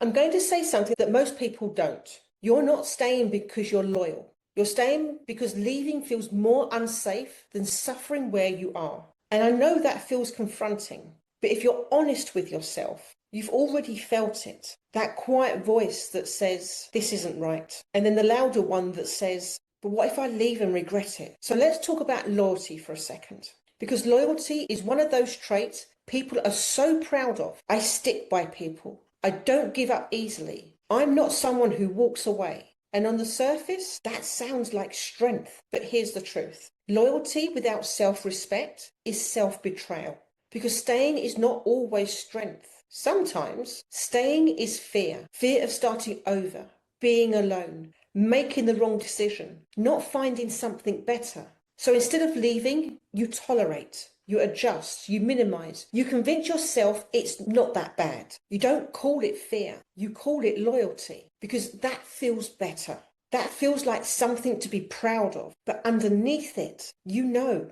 I'm going to say something that most people don't. You're not staying because you're loyal. You're staying because leaving feels more unsafe than suffering where you are. And I know that feels confronting, but if you're honest with yourself, you've already felt it. That quiet voice that says, this isn't right. And then the louder one that says, but what if I leave and regret it? So let's talk about loyalty for a second. Because loyalty is one of those traits people are so proud of. I stick by people. I don't give up easily. I'm not someone who walks away. And on the surface, that sounds like strength. But here's the truth. Loyalty without self-respect is self-betrayal. Because staying is not always strength. Sometimes staying is fear. Fear of starting over, being alone, making the wrong decision, not finding something better. So instead of leaving, you tolerate, you adjust, you minimize, you convince yourself it's not that bad. You don't call it fear, you call it loyalty, because that feels better. That feels like something to be proud of. But underneath it, you know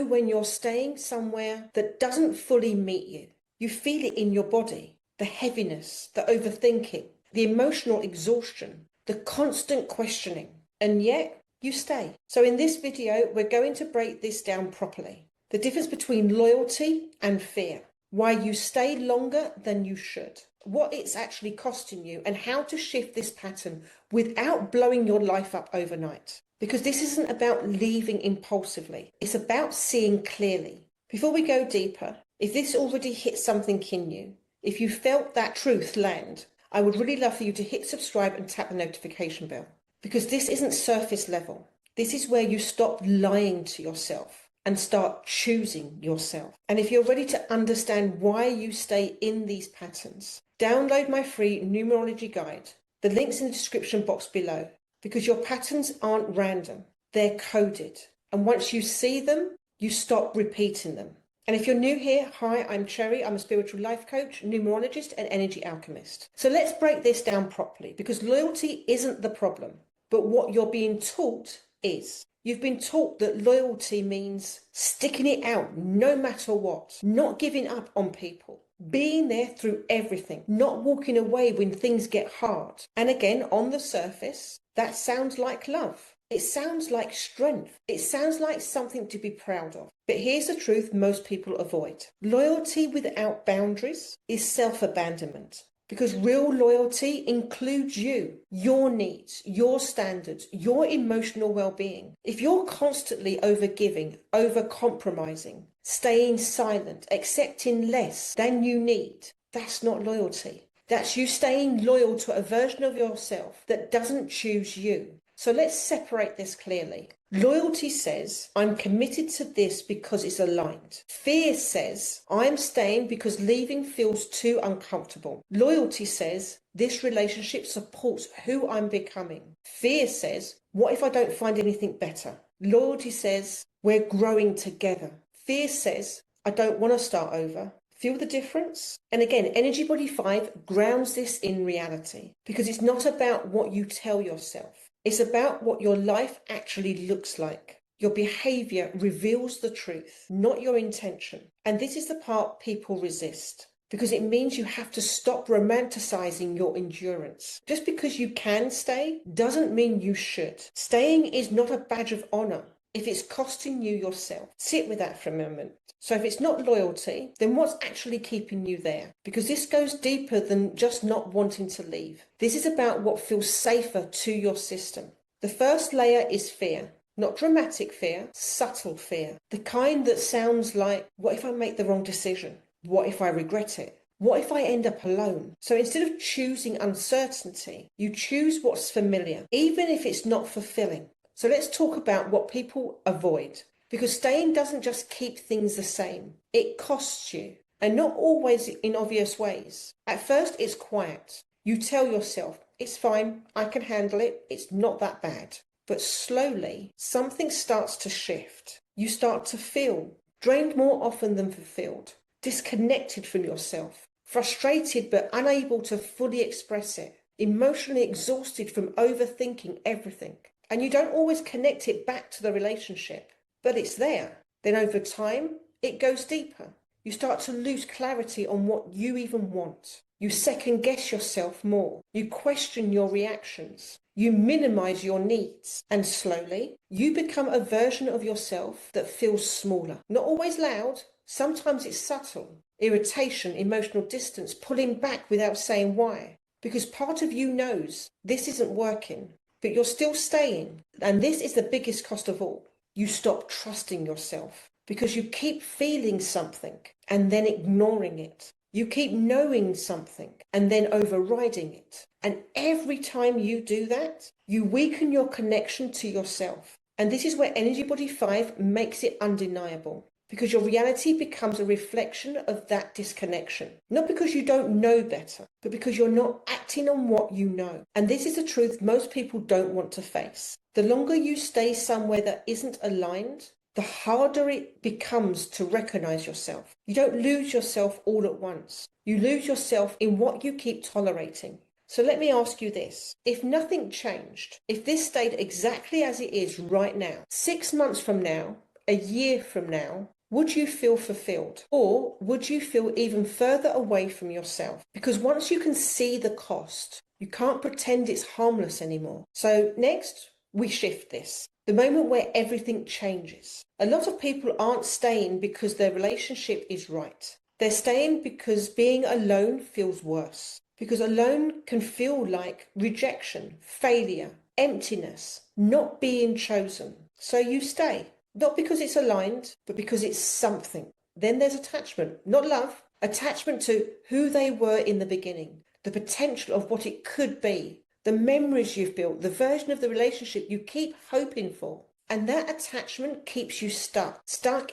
when you're staying somewhere that doesn't fully meet you. You feel it in your body, the heaviness, the overthinking, the emotional exhaustion, the constant questioning, and yet you stay. So in this video, we're going to break this down properly. The difference between loyalty and fear, why you stay longer than you should, what it's actually costing you, and how to shift this pattern without blowing your life up overnight. Because this isn't about leaving impulsively, it's about seeing clearly. Before we go deeper, if this already hit something in you, if you felt that truth land, I would really love for you to hit subscribe and tap the notification bell. Because this isn't surface level. This is where you stop lying to yourself and start choosing yourself. And if you're ready to understand why you stay in these patterns, download my free numerology guide. The link's in the description box below. Because your patterns aren't random. They're coded. And once you see them, you stop repeating them. And if you're new here, hi, I'm Cherry. I'm a spiritual life coach, numerologist, and energy alchemist. So let's break this down properly, because loyalty isn't the problem, but what you're being taught is. You've been taught that loyalty means sticking it out no matter what, not giving up on people, being there through everything, not walking away when things get hard. And again, on the surface, that sounds like love. It sounds like strength. It sounds like something to be proud of. But here's the truth most people avoid. Loyalty without boundaries is self-abandonment. Because real loyalty includes you, your needs, your standards, your emotional well-being. If you're constantly overgiving, over-compromising, staying silent, accepting less than you need, that's not loyalty. That's you staying loyal to a version of yourself that doesn't choose you. So let's separate this clearly. Loyalty says, I'm committed to this because it's aligned. Fear says, I'm staying because leaving feels too uncomfortable. Loyalty says, this relationship supports who I'm becoming. Fear says, what if I don't find anything better? Loyalty says, we're growing together. Fear says, I don't want to start over. Feel the difference? And again, Energy Body 5 grounds this in reality, because it's not about what you tell yourself. It's about what your life actually looks like. Your behavior reveals the truth, not your intention. And this is the part people resist, because it means you have to stop romanticizing your endurance. Just because you can stay doesn't mean you should. Staying is not a badge of honor if it's costing you yourself. Sit with that for a moment. So if it's not loyalty, then what's actually keeping you there? Because this goes deeper than just not wanting to leave. This is about what feels safer to your system. The first layer is fear. Not dramatic fear, subtle fear. The kind that sounds like, what if I make the wrong decision? What if I regret it? What if I end up alone? So instead of choosing uncertainty, you choose what's familiar, even if it's not fulfilling. So let's talk about what people avoid. Because staying doesn't just keep things the same. It costs you. And not always in obvious ways. At first, it's quiet. You tell yourself, it's fine, I can handle it, it's not that bad. But slowly, something starts to shift. You start to feel drained more often than fulfilled, disconnected from yourself, frustrated but unable to fully express it, emotionally exhausted from overthinking everything. And you don't always connect it back to the relationship. But it's there. Then over time, it goes deeper. You start to lose clarity on what you even want. You second guess yourself more. You question your reactions. You minimize your needs. And slowly, you become a version of yourself that feels smaller. Not always loud. Sometimes it's subtle. Irritation, emotional distance, pulling back without saying why. Because part of you knows this isn't working, but you're still staying. And this is the biggest cost of all. You stop trusting yourself because you keep feeling something and then ignoring it. You keep knowing something and then overriding it. And every time you do that, you weaken your connection to yourself. And this is where Energy Body 5 makes it undeniable. Because your reality becomes a reflection of that disconnection. Not because you don't know better, but because you're not acting on what you know. And this is a truth most people don't want to face. The longer you stay somewhere that isn't aligned, the harder it becomes to recognize yourself. You don't lose yourself all at once. You lose yourself in what you keep tolerating. So let me ask you this. If nothing changed, if this stayed exactly as it is right now, 6 months from now, a year from now, would you feel fulfilled? Or would you feel even further away from yourself? Because once you can see the cost, you can't pretend it's harmless anymore. So next, we shift this. The moment where everything changes. A lot of people aren't staying because their relationship is right. They're staying because being alone feels worse. Because alone can feel like rejection, failure, emptiness, not being chosen. So you stay. Not because it's aligned, but because it's something. Then there's attachment, not love. Attachment to who they were in the beginning, the potential of what it could be, the memories you've built, the version of the relationship you keep hoping for. And that attachment keeps you stuck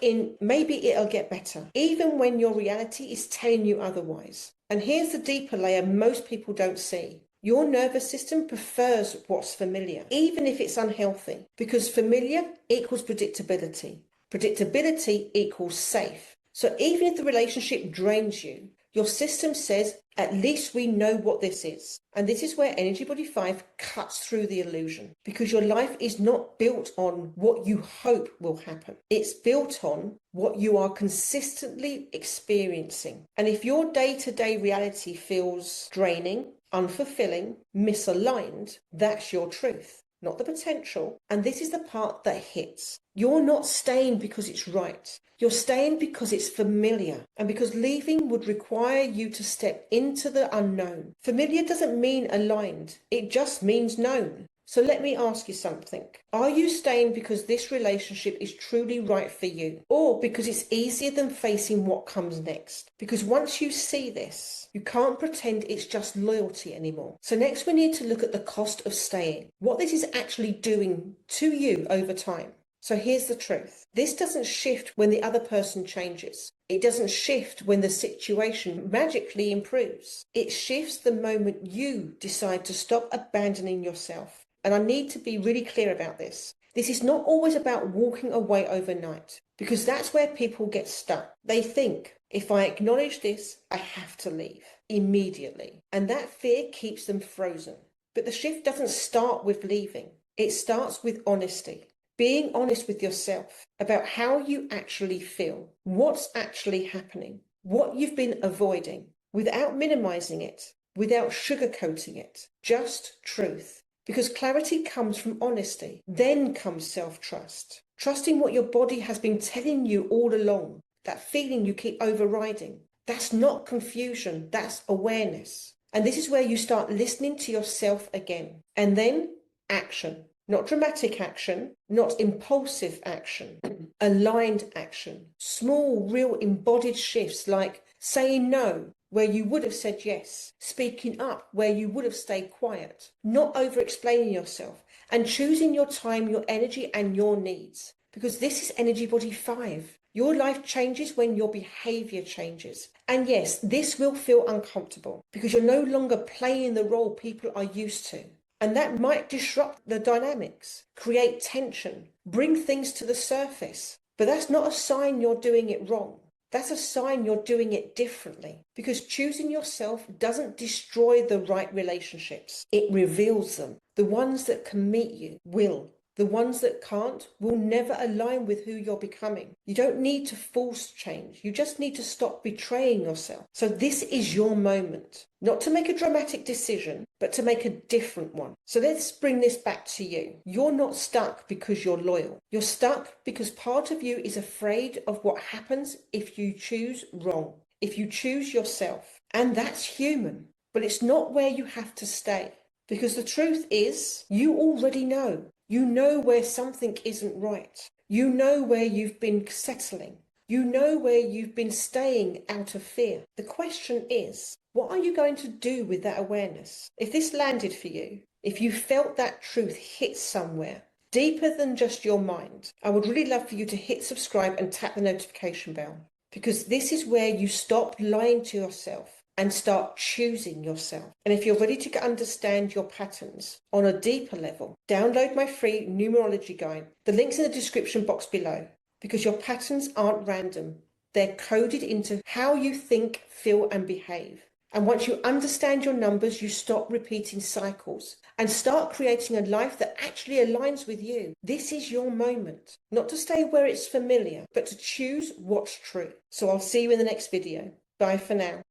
in maybe it'll get better, even when your reality is telling you otherwise. And here's the deeper layer most people don't see. Your nervous system prefers what's familiar, even if it's unhealthy, because familiar equals predictability. Predictability equals safe. So even if the relationship drains you, your system says, at least we know what this is. And this is where Energy Body 5 cuts through the illusion, because your life is not built on what you hope will happen. It's built on what you are consistently experiencing. And if your day-to-day reality feels draining, unfulfilling, misaligned, that's your truth, not the potential. And this is the part that hits. You're not staying because it's right. You're staying because it's familiar, and because leaving would require you to step into the unknown. Familiar doesn't mean aligned. It just means known. So let me ask you something. Are you staying because this relationship is truly right for you, or because it's easier than facing what comes next? Because once you see this, you can't pretend it's just loyalty anymore. So next we need to look at the cost of staying, what this is actually doing to you over time. So here's the truth. This doesn't shift when the other person changes. It doesn't shift when the situation magically improves. It shifts the moment you decide to stop abandoning yourself. And I need to be really clear about this. This is not always about walking away overnight, because that's where people get stuck. They think, if I acknowledge this, I have to leave immediately. And that fear keeps them frozen. But the shift doesn't start with leaving. It starts with honesty. Being honest with yourself about how you actually feel, what's actually happening, what you've been avoiding, without minimizing it, without sugarcoating it, just truth. Because clarity comes from honesty. Then comes self-trust. Trusting what your body has been telling you all along, that feeling you keep overriding. That's not confusion, that's awareness. And this is where you start listening to yourself again. And then action. Not dramatic action, not impulsive action, aligned action. Small, real embodied shifts like saying no where you would have said yes, speaking up where you would have stayed quiet, not over-explaining yourself, and choosing your time, your energy, and your needs. Because this is Energy Body 5. Your life changes when your behavior changes. And yes, this will feel uncomfortable because you're no longer playing the role people are used to. And that might disrupt the dynamics, create tension, bring things to the surface. But that's not a sign you're doing it wrong. That's a sign you're doing it differently. Because choosing yourself doesn't destroy the right relationships. It reveals them. The ones that can meet you will. The ones that can't will never align with who you're becoming. You don't need to force change. You just need to stop betraying yourself. So this is your moment, not to make a dramatic decision, but to make a different one. So let's bring this back to you. You're not stuck because you're loyal. You're stuck because part of you is afraid of what happens if you choose wrong, if you choose yourself. And that's human, but it's not where you have to stay. Because the truth is, you already know. You know where something isn't right. You know where you've been settling. You know where you've been staying out of fear. The question is, what are you going to do with that awareness? If this landed for you, if you felt that truth hit somewhere deeper than just your mind, I would really love for you to hit subscribe and tap the notification bell. Because this is where you stop lying to yourself and start choosing yourself. And if you're ready to understand your patterns on a deeper level, download my free numerology guide. The link's in the description box below, because your patterns aren't random. They're coded into how you think, feel, and behave. And once you understand your numbers, you stop repeating cycles and start creating a life that actually aligns with you. This is your moment, not to stay where it's familiar, but to choose what's true. So I'll see you in the next video. Bye for now.